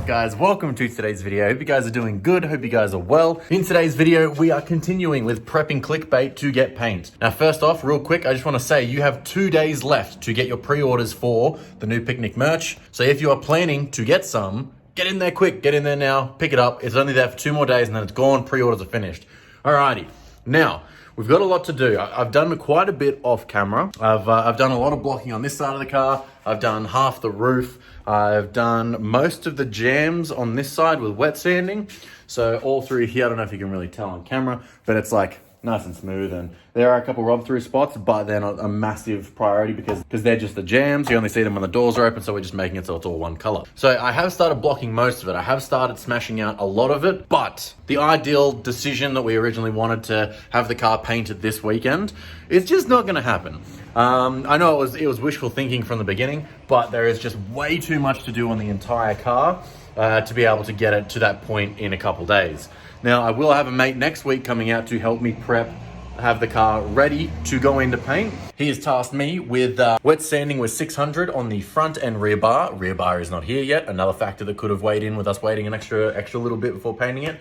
up, guys? Welcome to today's video. Hope you guys are doing good. Hope you guys are well. In today's video, we are continuing with prepping clickbait to get paint. Now, first off, real quick, I just want to say you have 2 days left to get your pre-orders for the new picnic merch. So if you are planning to get some, get in there quick. Get in there now. Pick it up. It's only there for 2 more days and then it's gone. Pre-orders are finished. Alrighty. Now, we've got a lot to do. I've done quite a bit off camera. I've done a lot of blocking on this side of the car. I've done half the roof. I've done most of the jams on this side with wet sanding. So all through here, I don't know if you can really tell on camera, but it's like nice and smooth. And there are a couple rub through spots, but they're not a massive priority because they're just the jams. You only see them when the doors are open, so we're just making it so it's all one color. So I have started blocking most of it. I have started smashing out a lot of it, but the ideal decision that we originally wanted to have the car painted this weekend is just not gonna happen. I know it was wishful thinking from the beginning, but there is just way too much to do on the entire car to be able to get it to that point in a couple days. Now, I will have a mate next week coming out to help me prep, have the car ready to go into paint. He has tasked me with wet sanding with 600 on the front and rear bar. Rear bar is not here yet. Another factor that could have weighed in with us waiting an extra little bit before painting it.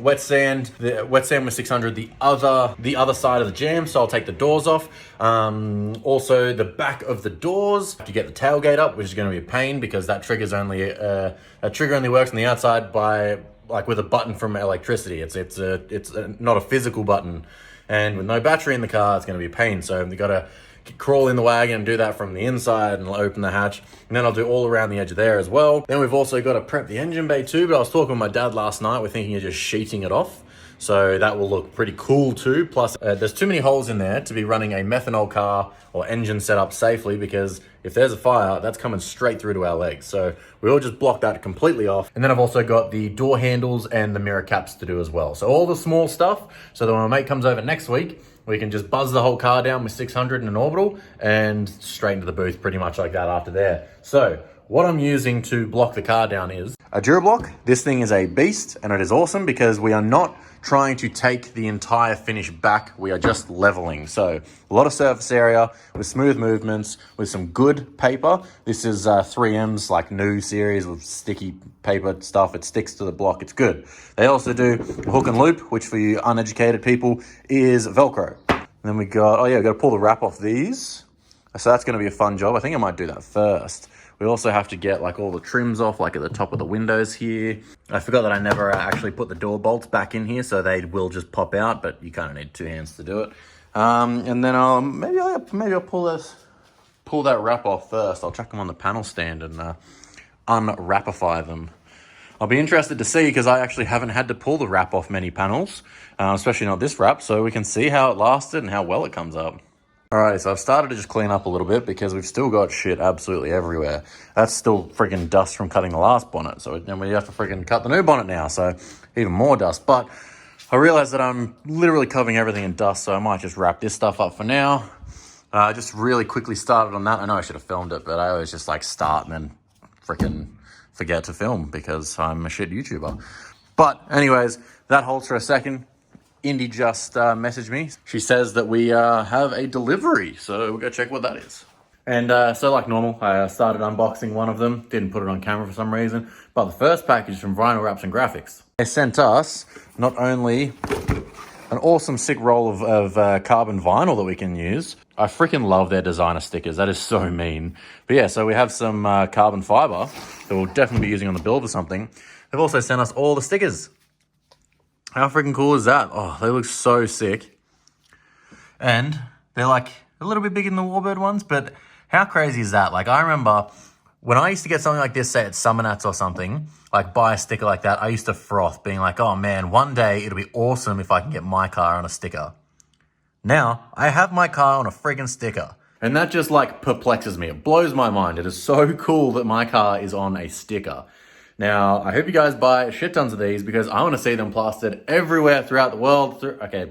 Wet sand with 600 the other side of the jam, so I'll take the doors off. Also the back of the doors to get the tailgate up, which is going to be a pain because that trigger's only that trigger only works on the outside by like with a button from electricity. It's not a physical button. And with no battery in the car, it's going to be a pain. So you got to crawl in the wagon and do that from the inside and open the hatch. And then I'll do all around the edge of there as well. Then we've also got to prep the engine bay too. But I was talking with my dad last night. We're thinking of just sheeting it off. So that will look pretty cool too. Plus, there's too many holes in there to be running a methanol car or engine set up safely because if there's a fire, that's coming straight through to our legs. So we'll just block that completely off. And then I've also got the door handles and the mirror caps to do as well. So all the small stuff, so that when my mate comes over next week, we can just buzz the whole car down with 600 in an orbital and straight into the booth pretty much like that after there. So what I'm using to block the car down is a Durablock. This thing is a beast and it is awesome because we are not trying to take the entire finish back. We are just leveling. So a lot of surface area with smooth movements with some good paper. This is 3M's like new series with sticky paper stuff. It sticks to the block. It's good. They also do hook and loop, which for you uneducated people is Velcro. And then we got, we got to pull the wrap off these. So that's going to be a fun job. I think I might do that first. We also have to get like all the trims off, like at the top of the windows here. I forgot that I never actually put the door bolts back in here, so they will just pop out, but you kind of need 2 hands to do it. And then maybe I'll pull that wrap off first. I'll chuck them on the panel stand and unwrapify them. I'll be interested to see because I actually haven't had to pull the wrap off many panels, especially not this wrap, so we can see how it lasted and how well it comes up. Alright, so I've started to just clean up a little bit because we've still got shit absolutely everywhere. That's still freaking dust from cutting the last bonnet. So then we have to freaking cut the new bonnet now. So even more dust. But I realized that I'm literally covering everything in dust. So I might just wrap this stuff up for now. Just really quickly started on that. I know I should have filmed it, but I always just like start and then freaking forget to film because I'm a shit YouTuber. But anyways, that holds for a second. Indy just messaged me. She says that we have a delivery, so we'll go check what that is. And so like normal, I started unboxing one of them. Didn't put it on camera for some reason. But the first package from Vinyl Wraps and Graphics. They sent us not only an awesome sick roll of carbon vinyl that we can use. I freaking love their designer stickers. That is so mean. But yeah, so we have some carbon fiber that we'll definitely be using on the build or something. They've also sent us all the stickers. How freaking cool is that? Oh, they look so sick. And they're like a little bit bigger than the Warbird ones, but how crazy is that? Like I remember when I used to get something like this, say at Summernats or something, like buy a sticker like that, I used to froth being like, oh man, one day it'll be awesome if I can get my car on a sticker. Now I have my car on a freaking sticker. And that just like perplexes me. It blows my mind. It is so cool that my car is on a sticker. Now, I hope you guys buy shit tons of these because I want to see them plastered everywhere throughout the world. Okay,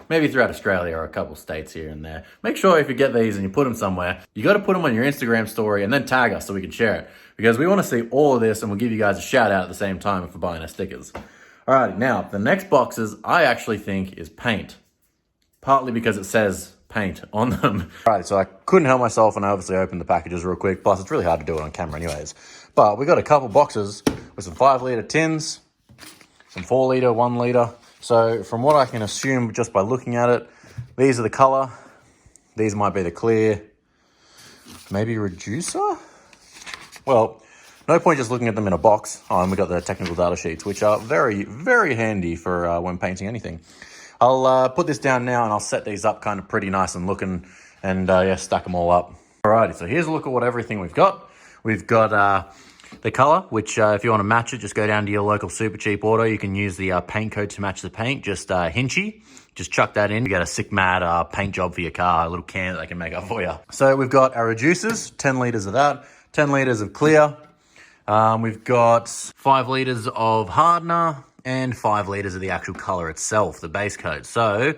maybe throughout Australia or a couple states here and there. Make sure if you get these and you put them somewhere, you got to put them on your Instagram story and then tag us so we can share it. Because we want to see all of this and we'll give you guys a shout out at the same time for buying our stickers. All right, now, the next boxes I actually think is paint. Partly because it says paint on them. All right, so I couldn't help myself and I obviously opened the packages real quick. Plus, it's really hard to do it on camera anyways. But we got a couple boxes with some 5 litre tins, some 4 litre, 1 litre. So from what I can assume just by looking at it, these are the colour. These might be the clear, maybe reducer? Well, no point just looking at them in a box. Oh, and we got the technical data sheets, which are very, very handy for when painting anything. I'll put this down now and I'll set these up kind of pretty nice and looking and yeah, stack them all up. Alrighty, so here's a look at what everything we've got. We've got the color, which if you want to match it, just go down to your local super cheap auto. You can use the paint code to match the paint, just Hinchy. Just chuck that in. You get a sick mad paint job for your car, a little can that they can make up for you. So we've got our reducers, 10 litres of that, 10 litres of clear. We've got 5 litres of hardener and 5 litres of the actual color itself, the base coat. So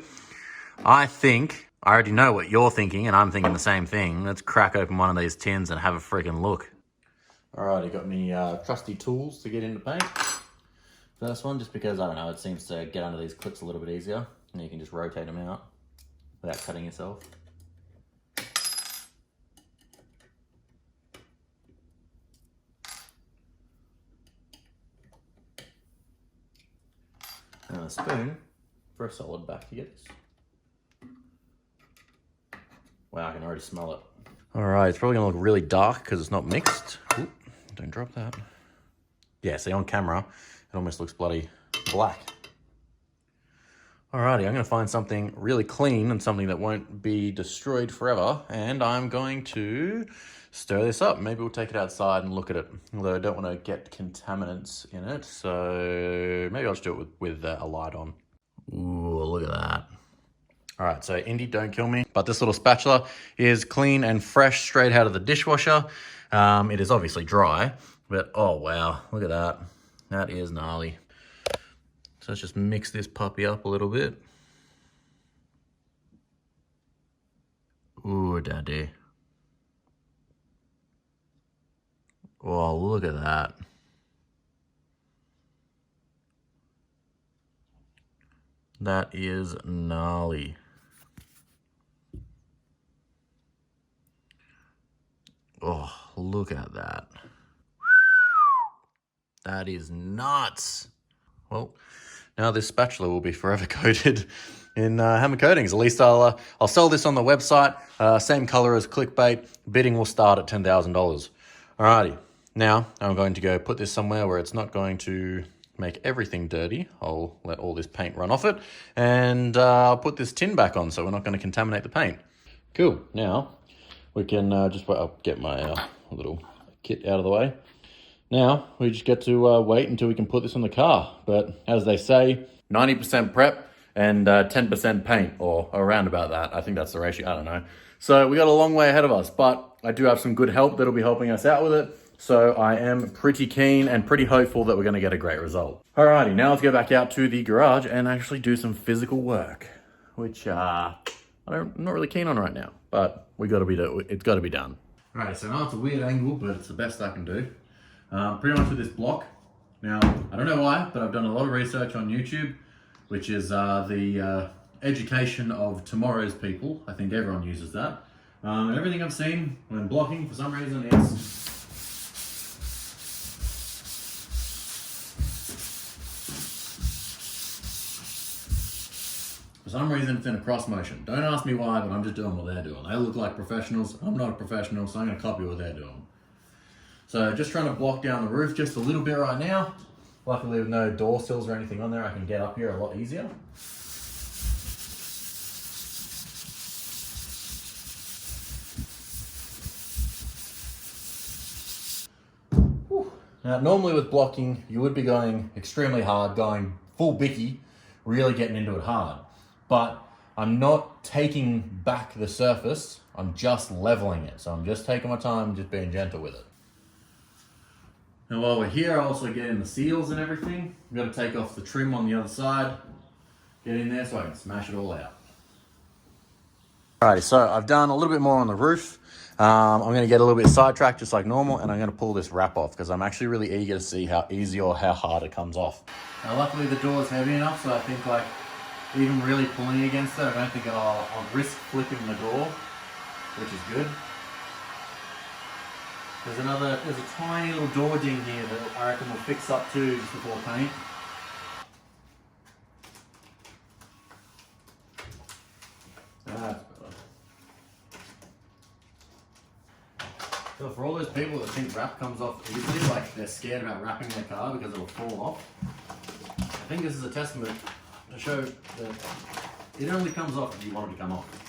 I think, I already know what you're thinking and I'm thinking the same thing. Let's crack open one of these tins and have a freaking look. Alright, I got me trusty tools to get into paint. First one, just because, I don't know, it seems to get under these clips a little bit easier. And you can just rotate them out without cutting yourself. And a spoon for a solid back to get this. Wow, I can already smell it. Alright, it's probably going to look really dark because it's not mixed. Ooh, don't drop that. Yeah, see, on camera, it almost looks bloody black. Alrighty, I'm going to find something really clean and something that won't be destroyed forever. And I'm going to stir this up. Maybe we'll take it outside and look at it. Although I don't want to get contaminants in it. So maybe I'll just do it with a light on. Ooh, look at that. Alright, so Indy, don't kill me. But this little spatula is clean and fresh straight out of the dishwasher. It is obviously dry. But oh wow, look at that. That is gnarly. So let's just mix this puppy up a little bit. Ooh, daddy. Oh, look at that. That is gnarly. Oh, look at that. That is nuts. Well, now this spatula will be forever coated in HAMR Coatings. At least I'll sell this on the website. Same color as clickbait. Bidding will start at $10,000. Alrighty. Now I'm going to go put this somewhere where it's not going to make everything dirty. I'll let all this paint run off it. And I'll put this tin back on so we're not going to contaminate the paint. Cool. Now we can I'll get my little kit out of the way. Now, we just get to wait until we can put this on the car. But as they say, 90% prep and 10% paint, or around about that. I think that's the ratio, I don't know. So we got a long way ahead of us, but I do have some good help that'll be helping us out with it. So I am pretty keen and pretty hopeful that we're gonna get a great result. Alrighty, now let's go back out to the garage and actually do some physical work, which I'm not really keen on right now, but it's gotta be done. Alright, so now it's a weird angle, but it's the best I can do. Pretty much with this block. Now, I don't know why, but I've done a lot of research on YouTube, which is the education of tomorrow's people. I think everyone uses that. And everything I've seen when blocking, for some reason, it's in a cross motion. Don't ask me why, but I'm just doing what they're doing. They look like professionals. I'm not a professional, so I'm going to copy what they're doing. So just trying to block down the roof just a little bit right now. Luckily with no door sills or anything on there, I can get up here a lot easier. Whew. Now normally with blocking, you would be going extremely hard, going full bicky, really getting into it hard. But I'm not taking back the surface, I'm just leveling it. So I'm just taking my time, just being gentle with it. Now while we're here, I'll also get in the seals and everything. I've got to take off the trim on the other side, get in there so I can smash it all out. Alrighty, so I've done a little bit more on the roof. I'm going to get a little bit sidetracked just like normal, and I'm going to pull this wrap off because I'm actually really eager to see how easy or how hard it comes off. Now luckily the door is heavy enough, so I think like even really pulling against it, I don't think I'll risk flipping the door, which is good. There's a tiny little door ding here that I reckon will fix up too just before paint. That's better. So for all those people that think wrap comes off easily, like they're scared about wrapping their car because it'll fall off, I think this is a testament to show that it only comes off if you want it to come off.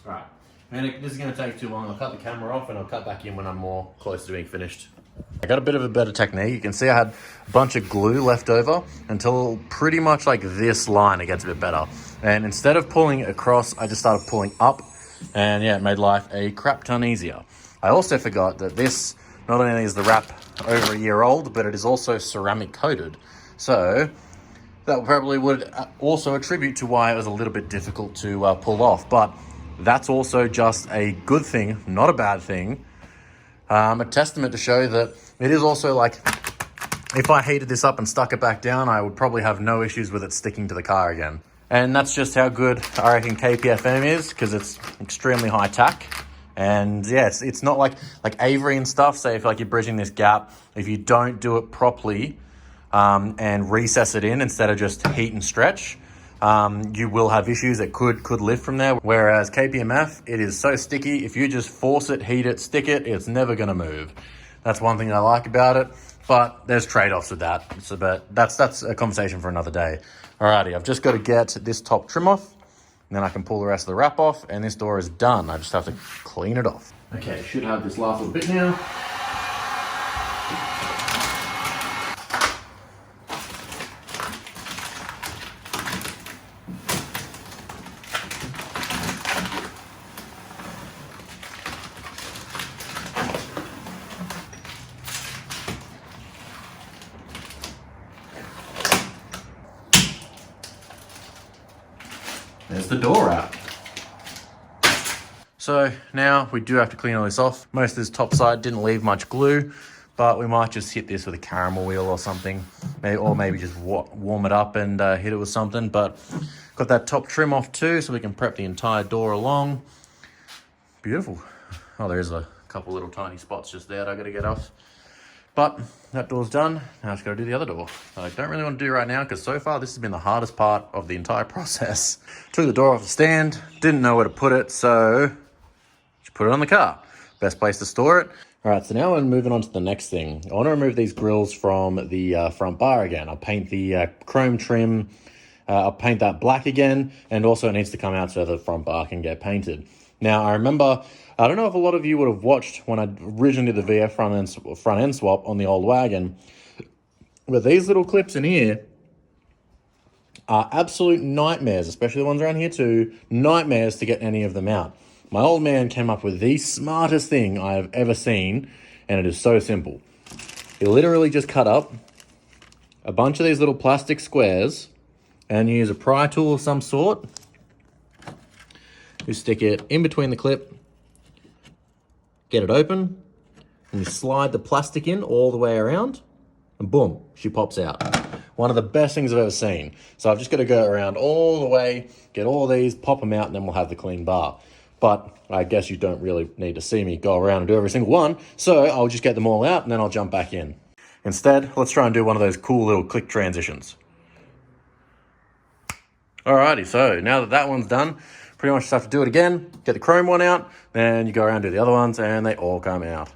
Alright, and this is going to take too long. I'll cut the camera off and I'll cut back in when I'm more close to being finished. I got a bit of a better technique. You can see I had a bunch of glue left over until pretty much like this line it gets a bit better. And instead of pulling it across, I just started pulling up, and yeah, it made life a crap ton easier. I also forgot that this not only is the wrap over a year old, but it is also ceramic coated. So that probably would also attribute to why it was a little bit difficult to pull off. But that's also just a good thing, not a bad thing. A testament to show that it is also like, if I heated this up and stuck it back down, I would probably have no issues with it sticking to the car again. And that's just how good I reckon KPFM is, because it's extremely high tack. And yeah, it's not like Avery and stuff. Say if like you're bridging this gap, if you don't do it properly and recess it in instead of just heat and stretch, you will have issues that could lift from there. Whereas KPMF, it is so sticky. If you just force it, heat it, stick it, it's never gonna move. That's one thing I like about it, but there's trade-offs with that. So, but that's a conversation for another day. Alrighty, I've just got to get this top trim off, and then I can pull the rest of the wrap off, and this door is done. I just have to clean it off. Okay, should have this last little bit now. There's the door wrap. So now we do have to clean all this off. Most of this top side didn't leave much glue, but we might just hit this with a caramel wheel or something, or maybe just warm it up and hit it with something. But got that top trim off too, so we can prep the entire door along. Beautiful. Oh, there's a couple little tiny spots just there that I got to get off. But that door's done. Now I just got to do the other door. I don't really want to do right now because so far this has been the hardest part of the entire process. Took the door off the stand, didn't know where to put it, so just put it on the car. Best place to store it. All right, so now I'm moving on to the next thing. I want to remove these grills from the front bar again. I'll paint the chrome trim. I'll paint that black again, and also it needs to come out so the front bar can get painted. Now, I remember, I don't know if a lot of you would have watched when I originally did the VF front end swap on the old wagon, but these little clips in here are absolute nightmares, especially the ones around here too, nightmares to get any of them out. My old man came up with the smartest thing I have ever seen, and it is so simple. He literally just cut up a bunch of these little plastic squares and use a pry tool of some sort. You stick it in between the clip, get it open, and you slide the plastic in all the way around, and boom, she pops out. One of the best things I've ever seen. So I've just got to go around all the way, get all these, pop them out, and then we'll have the clean bar. But I guess you don't really need to see me go around and do every single one, so I'll just get them all out, and then I'll jump back in. Instead, let's try and do one of those cool little click transitions. Alrighty, so now that that one's done, pretty much just have to do it again, get the chrome one out, then you go around and do the other ones, and they all come out.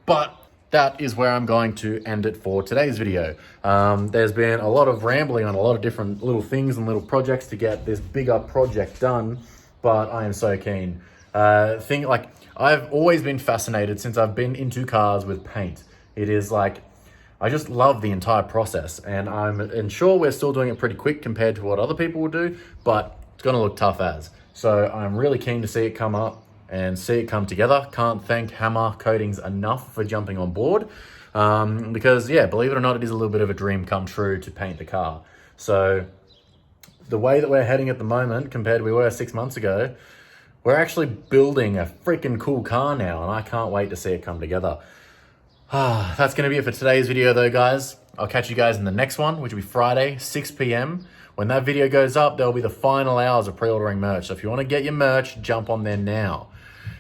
But that is where I'm going to end it for today's video. There's been a lot of rambling on a lot of different little things and little projects to get this bigger project done, but I am so keen. I've always been fascinated since I've been into cars with paint. It is like, I just love the entire process, and I'm sure we're still doing it pretty quick compared to what other people would do, but it's gonna look tough as. So I'm really keen to see it come up and see it come together. Can't thank HAMR Coatings enough for jumping on board, because yeah, believe it or not, it is a little bit of a dream come true to paint the car. So the way that we're heading at the moment compared to we were 6 months ago, we're actually building a freaking cool car now, and I can't wait to see it come together. That's going to be it for today's video though, guys. I'll catch you guys in the next one, which will be Friday, 6 p.m. When that video goes up, there'll be the final hours of pre-ordering merch. So if you want to get your merch, jump on there now.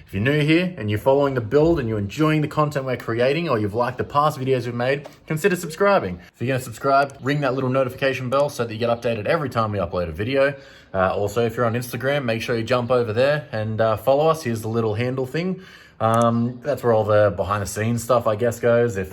If you're new here and you're following the build and you're enjoying the content we're creating, or you've liked the past videos we've made, consider subscribing. If you're going to subscribe, ring that little notification bell so that you get updated every time we upload a video. Also, if you're on Instagram, make sure you jump over there and follow us. Here's the little handle thing. That's where all the behind the scenes stuff, I guess, goes. If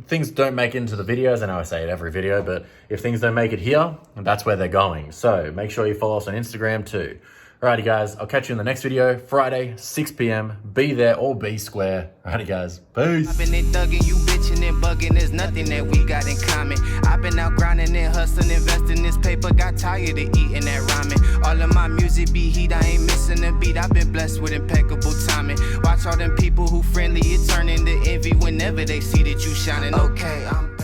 things don't make it into the videos, I know I say it every video, but if things don't make it here, that's where they're going. So make sure you follow us on Instagram too. Alrighty guys, I'll catch you in the next video, Friday, 6 p.m. Be there or be square. Alrighty guys, peace. I've been there thugging, you bitching and bugging, there's nothing that we got in common. I've been out grinding and hustling, investing this paper, got tired of eating that ramen. All of my music be heat, I ain't missing a beat, I've been blessed with impeccable timing. Watch all them people who friendly, it turn into envy whenever they see that you shining. Okay, I'm